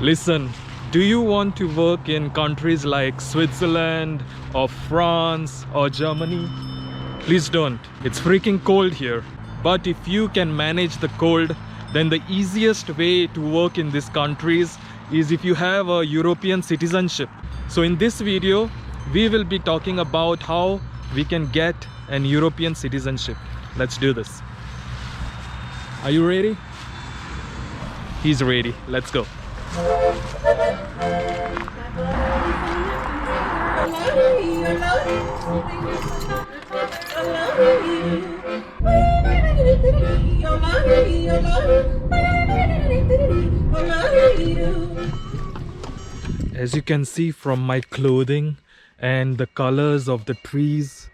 Listen, do you want to work in countries like Switzerland or France or Germany? Please don't. It's freaking cold here. But if you can manage the cold, then the easiest way to work in these countries is if you have a European citizenship. So in this video, we will be talking about how we can get an European citizenship. Let's do this. Are you ready? He's ready. Let's go. As you can see from my clothing and the colors of the trees,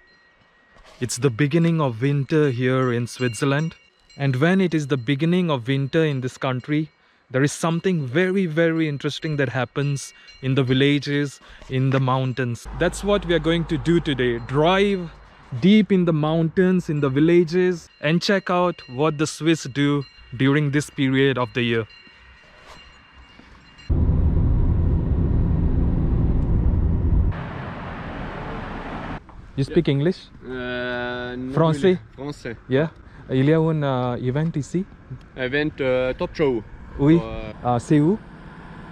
it's the beginning of winter here in Switzerland. And when it is the beginning of winter in this country, there is something very, very interesting that happens in the villages, in the mountains. That's what we are going to do today. Drive deep in the mountains, in the villages, and check out what the Swiss do during this period of the year. You speak English? Français? Français. Yeah. Il y a un event ici? Event top show. Oui. C'est où?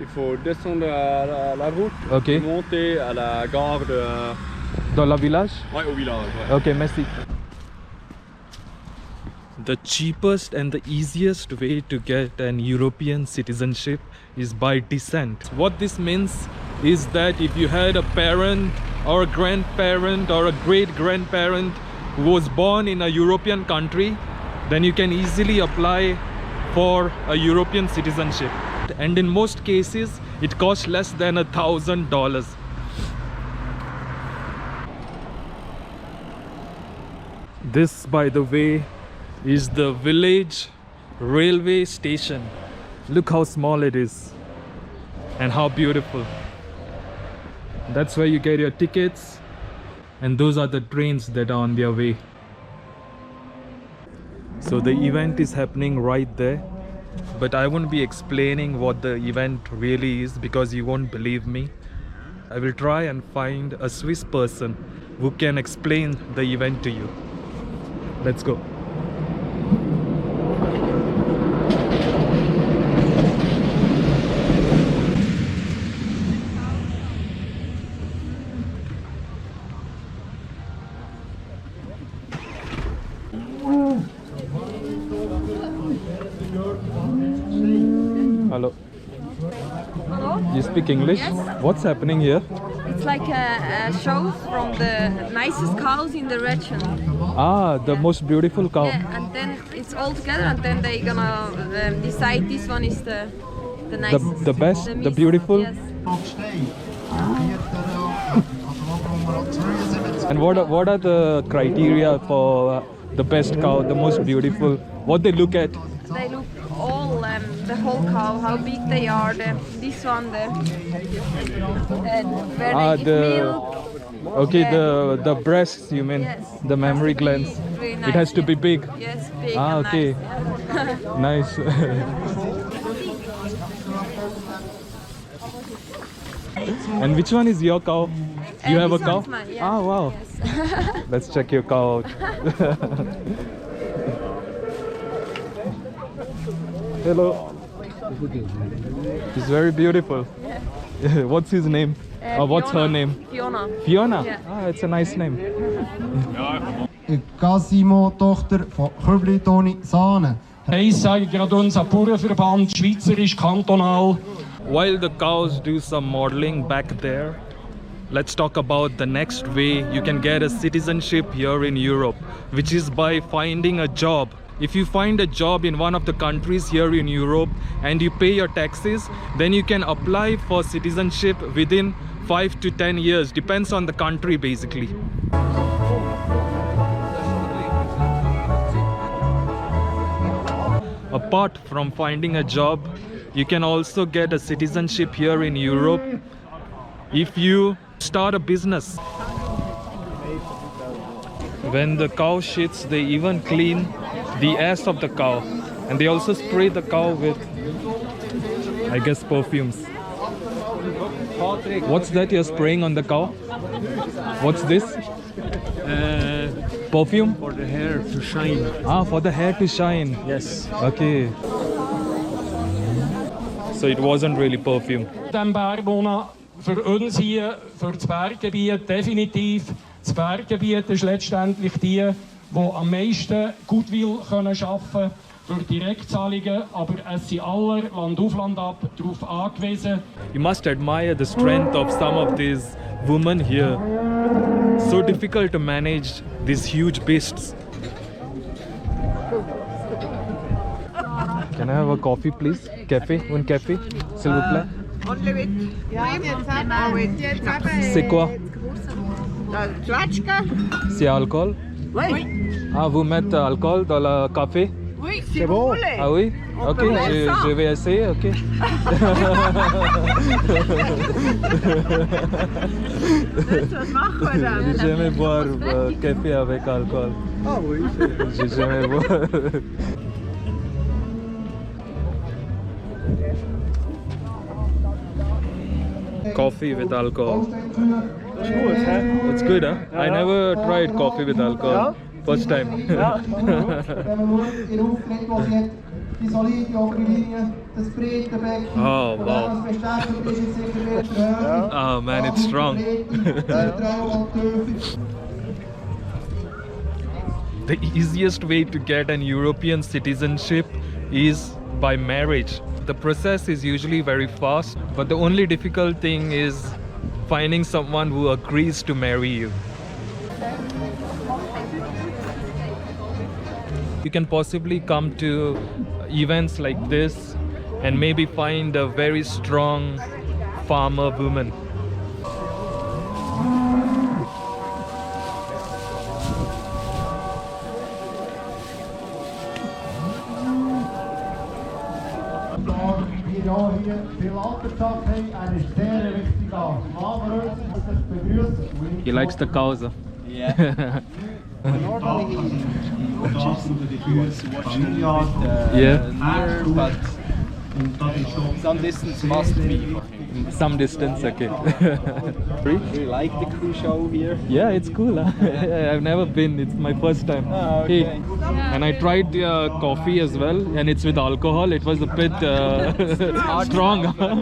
Il faut descendre la route, Ok. monter à la gare de... Dans le village? Ouais, au village. Ouais. Okay, merci. The cheapest and the easiest way to get an European citizenship is by descent. What this means is that if you had a parent or a grandparent or a great-grandparent who was born in a European country, then you can easily apply for a European citizenship. And in most cases, it costs less than $1,000. This, by the way, is the village railway station. Look how small it is and how beautiful. That's where you get your tickets, and those are the trains that are on their way. So the event is happening right there, but I won't be explaining what the event really is because you won't believe me. I will try and find a Swiss person who can explain the event to you. Let's go. Hello. Hello? You speak English? Yes. What's happening here? It's like a show from the nicest cows in the region. Ah, the most beautiful cow. Yeah, and then it's all together, and then they're gonna decide this one is the nicest. The best, the best, beautiful. Yes. And what are the criteria for the best cow, the most beautiful? What they look at? They look all the whole cow, how big they are. This one, where they eat milk. Okay, Yeah. the breasts, you mean? Yes. The mammary Has to be glands. really It nice, has to be yeah. big. Yes, big. Ah, and okay. Nice, yeah. Nice. And which one is your cow? You have a This cow? one's mine, yeah. Ah, wow. Yes. Let's check your cow out. Hello. He's very beautiful. Yeah. What's his name? Or what's her Fiona. name? Fiona. Fiona? Yeah. Ah, it's a nice name. Casimo-Tochter von Kübli Toni Sahne. Eins sage ich gerade unser Bauernverband, schweizerisch, kantonal. While the cows do some modeling back there, let's talk about the next way you can get a citizenship here in Europe, which is by finding a job. If you find a job in one of the countries here in Europe and you pay your taxes, then you can apply for citizenship within 5 to 10 years, depends on the country basically. Apart from finding a job, you can also get a citizenship here in Europe if you start a business. When the cow shits, they even clean the ass of the cow, and they also spray the cow with I guess perfumes. What's that you're spraying on the cow? What's this? Perfume? For the hair to shine. Ah, for the hair to shine. Yes. Okay. So it wasn't really perfume. Dem Bergmonat für uns hier, für das Berggebiet definitiv. Das Berggebiet ist letztendlich die am meisten Goodwill schaffen können durch Direktzahlungen, aber es sind alle Land auf Land ab darauf angewiesen. You must admire the strength of some of these women here. So difficult to manage these huge beasts. Can I have a coffee, please? Café? Un café, s'il vous plaît. Only with cream or with C'est quoi? Tchouachka? C'est alcool? Oui. Ah, vous mettez alcool dans le café? Oui, si vous voulez. Ah oui? On Ok, peut mettre ça. je vais essayer, ok. Das machen wir dann. J'ai jamais boire café avec alcool. Ah oui. J'ai jamais boire. Coffee with alcohol. That's good, huh? It's good, huh? I never tried coffee with alcohol. First time. Die solide obere Linie, das breite Becken. Oh, wow. Das Bestechen ist jetzt sicher wieder erhöht. Oh man, it's strong. The easiest way to get an European citizenship is by marriage. The process is usually very fast, but the only difficult thing is finding someone who agrees to marry you. You can possibly come to events like this and maybe find a very strong farmer woman. He likes the cows. Huh? Yeah. Normally he was watching near, but some distance must be for him. Some distance, okay. Do you like the crew show here? Yeah, it's cool. Huh? I've never been. It's my first time. Oh, okay. Hey, and I tried the coffee as well, and it's with alcohol. It was a bit strong. Huh?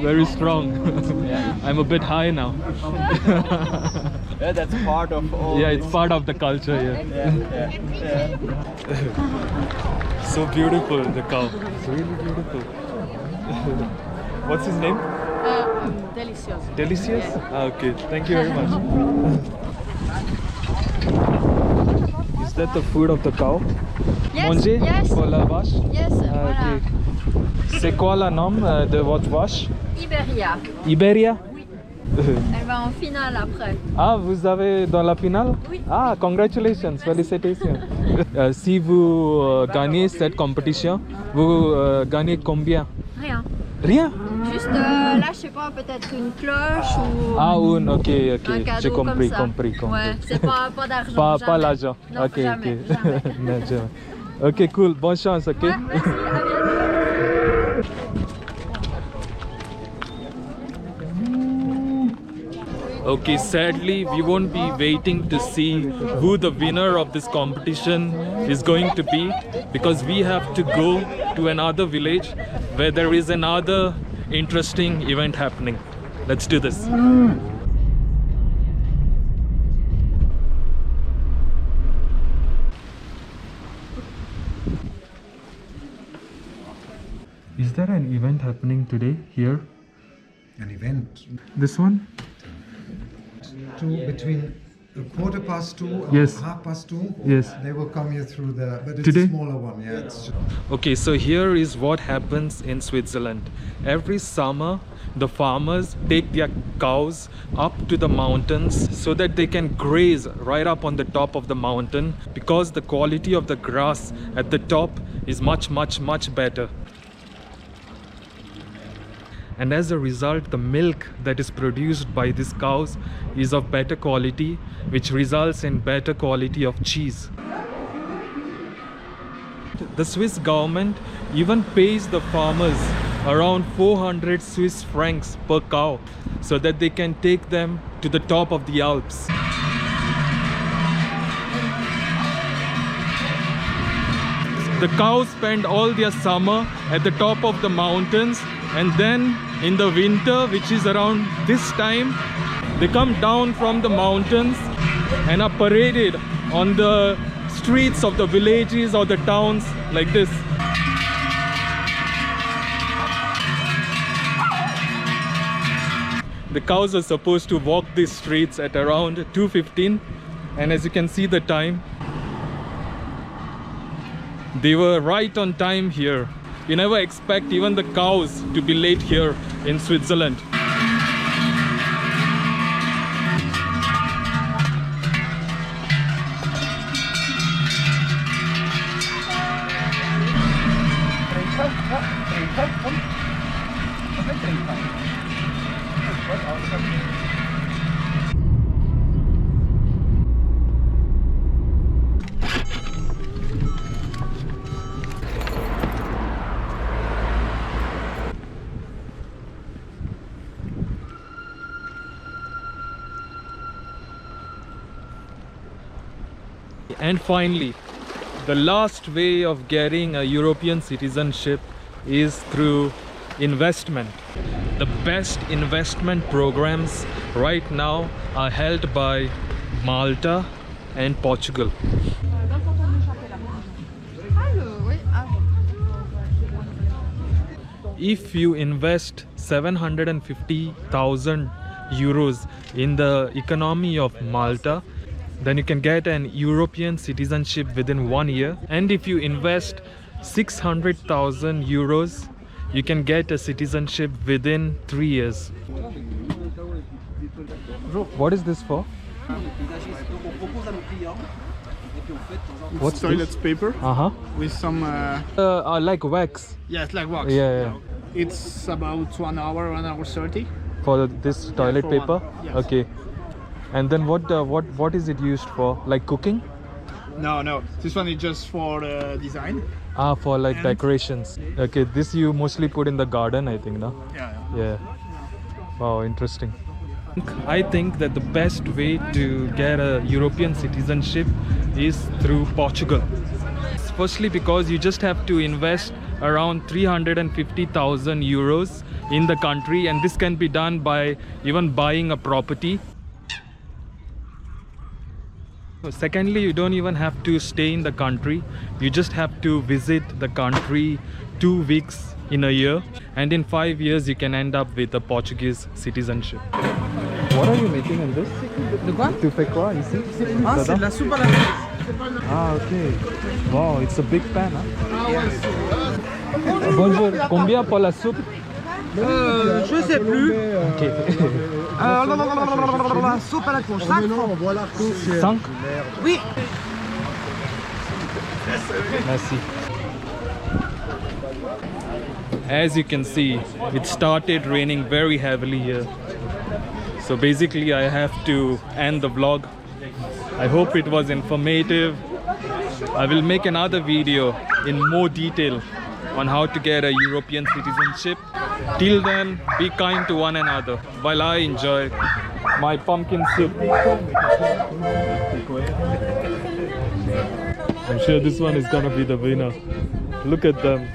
Very strong. Yeah. I'm a bit high now. Yeah, that's part of all. Yeah, it's part of the culture. Yeah. Yeah. So beautiful, the cow. It's really beautiful. What's his name? Delicious. Delicious? Ah, okay, thank you very much. Is that the food of the cow? Yes, Manger yes. pour la vache? Yes, Ah, voilà. ok. C'est quoi le nom de votre vache? Iberia. Iberia? Elle va en finale après. Ah, vous avez dans la finale? Oui. Ah, congratulations, félicitations. Si vous gagnez cette compétition, vous gagnez combien? Rien. Rien? Juste là, je sais pas, peut-être une cloche ou Ah, ok, un ok, cadeau j'ai compris, comme ça. compris. Ouais, c'est pas d'argent. Pas jamais. l'argent. Non, Ok, jamais, ok. jamais. Non, jamais. Ok, cool, bonne chance, ok? Ouais, merci, à bientôt. Okay, sadly, we won't be waiting to see who the winner of this competition is going to be, because we have to go to another village where there is another interesting event happening. Let's do this. Is there an event happening today here? An event This one? between 2:15 and Yes. 2:30. Yes. They will come here through the, but it's Today? a smaller one. Yeah, it's just, Okay, so here is what happens in Switzerland. Every summer, the farmers take their cows up to the mountains so that they can graze right up on the top of the mountain, because the quality of the grass at the top is much better. And as a result, the milk that is produced by these cows is of better quality, which results in better quality of cheese. The Swiss government even pays the farmers around 400 Swiss francs per cow so that they can take them to the top of the Alps. The cows spend all their summer at the top of the mountains, and then in the winter, which is around this time, they come down from the mountains and are paraded on the streets of the villages or the towns like this. The cows are supposed to walk these streets at around 2:15, and as you can see the time, they were right on time here. You never expect even the cows to be late here in Switzerland. And finally, the last way of getting a European citizenship is through investment. The best investment programs right now are held by Malta and Portugal. If you invest 750,000 euros in the economy of Malta, then you can get an European citizenship within 1 year. And if you invest 600,000 euros, you can get a citizenship within 3 years. What is this for? What's toilet paper with some like wax. yes, like wax. Yeah. It's about 1 hour, 1 hour 30. For this toilet for paper? one, yes. Okay. And then what is it used for? Like cooking? No. This one is just for design. Ah, for like And- decorations. Okay, this you mostly put in the garden, I think, no? Yeah. Wow, interesting. I think that the best way to get a European citizenship is through Portugal. Firstly, because you just have to invest around 350,000 euros in the country, and this can be done by even buying a property. Secondly, you don't even have to stay in the country. You just have to visit the country 2 weeks in a year, and in 5 years you can end up with a Portuguese citizenship. What are you making in this? De quoi? Tu fais quoi ici? Ah, c'est de la soupe à la fraise. Ah, okay. Wow, it's a big pan, huh? Bonjour, combien pour la soupe? Je sais plus. Ok. Soupe à la conche, 5 francs. 5? Oui. Merci. As you can see, it started raining very heavily here. So basically I have to end the vlog. I hope it was informative. I will make another video in more detail on how to get a European citizenship. Till then, be kind to one another while I enjoy my pumpkin soup. I'm sure this one is gonna be the winner. Look at them.